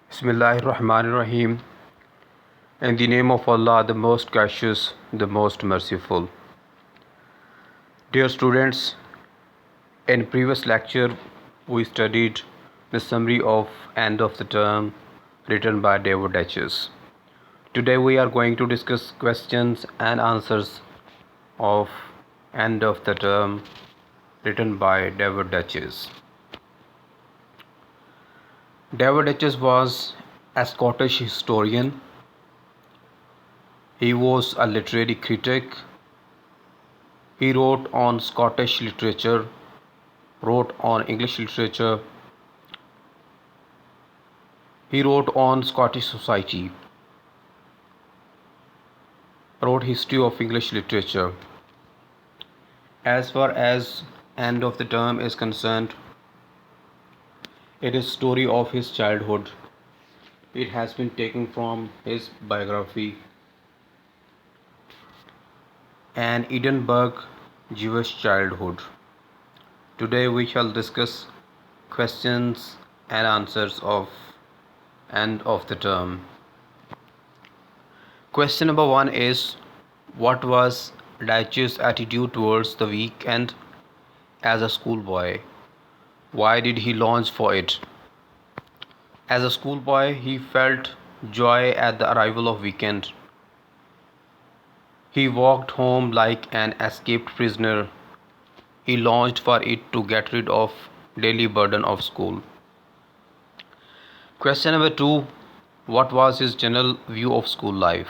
Bismillahirrahmanirrahim. In the name of Allah, the most gracious, the most merciful. Dear students, in previous lecture we studied the summary of End of the Term written by David Etches. Today we are going to discuss questions and answers of End of the Term written by David Etches. David Etches was a Scottish historian. He was a literary critic. He wrote on Scottish literature, wrote on English literature. He wrote on Scottish society, wrote history of English literature. As far as End of the Term is concerned, it is story of his childhood. It has been taken from his biography. An Edinburgh Jewish childhood. Today we shall discuss questions and answers of End of the Term. Question number 1 is, what was Dyche's attitude towards the weekend as a schoolboy? Why did he long for it? As a schoolboy, he felt joy at the arrival of weekend. He walked home like an escaped prisoner. He longed for it to get rid of daily burden of school. Question number 2. What was his general view of school life?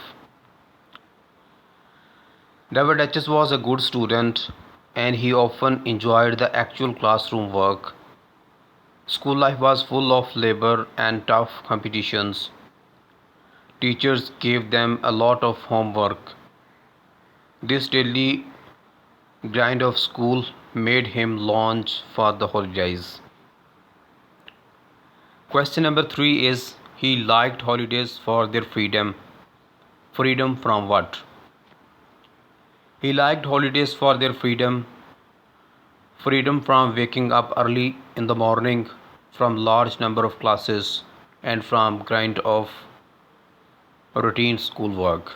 David Etches was a good student and he often enjoyed the actual classroom work. School life was full of labor and tough competitions. Teachers gave them a lot of homework. This daily grind of school made him long for the holidays. Question number 3 is, he liked holidays for their freedom. Freedom from what? He liked holidays for their freedom. Freedom from waking up early in the morning, from large number of classes, and from grind of routine schoolwork.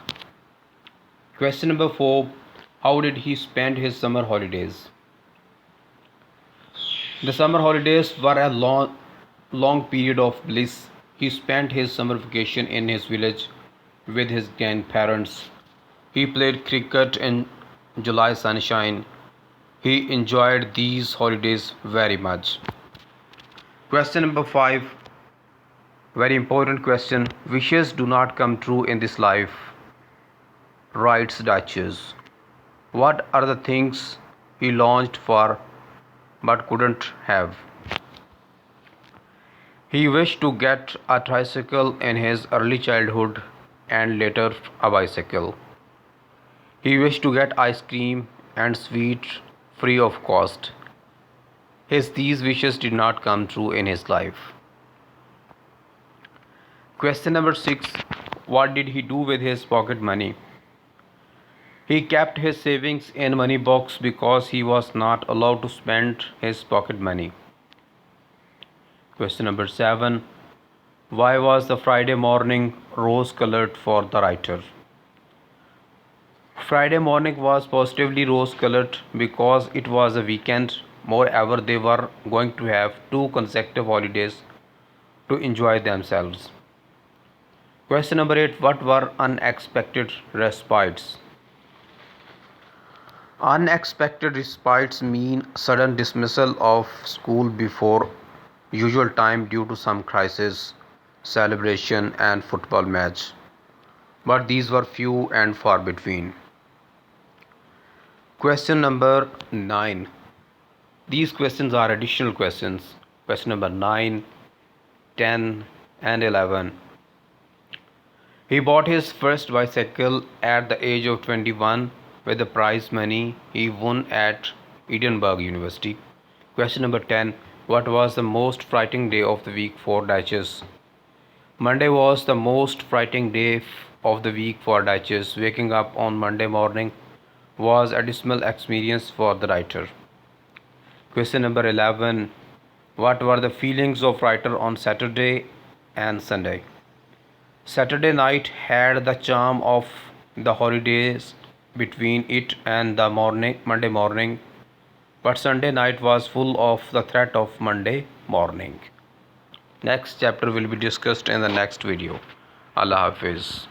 Question number 4. How did he spend his summer holidays? The summer holidays were a long period of bliss. He spent his summer vacation in his village with his grandparents. He played cricket in July sunshine. He enjoyed these holidays very much. Question number 5. Very important question. Wishes do not come true in this life, writes Dyches. What are the things he longed for but couldn't have? He wished to get a tricycle in his early childhood and later a bicycle. He wished to get ice cream and sweet free of cost. These wishes did not come true in his life. Question number 6. What did he do with his pocket money? He kept his savings in money box because he was not allowed to spend his pocket money. Question number 7. Why was the Friday morning rose colored for the writer? Friday morning was positively rose colored because it was a weekend. Moreover, they were going to have 2 consecutive holidays to enjoy themselves. Question number 8. What were unexpected respites? Unexpected respites mean sudden dismissal of school before usual time due to some crisis, celebration and football match. But these were few and far between. Question number 9. These questions are additional questions. Question number 9, 10 and 11. He bought his first bicycle at the age of 21 with the prize money he won at Edinburgh University. Question number 10. What was the most frightening day of the week for Dyches? Monday was the most frightening day of the week for Dyches. Waking up on Monday morning was a dismal experience for the writer. Question number 11. What were the feelings of writer on Saturday and Sunday. Saturday night had the charm of the holidays between it and the Monday morning, but Sunday night was full of the threat of Monday morning. Next chapter will be discussed in the next video. Allah Hafiz.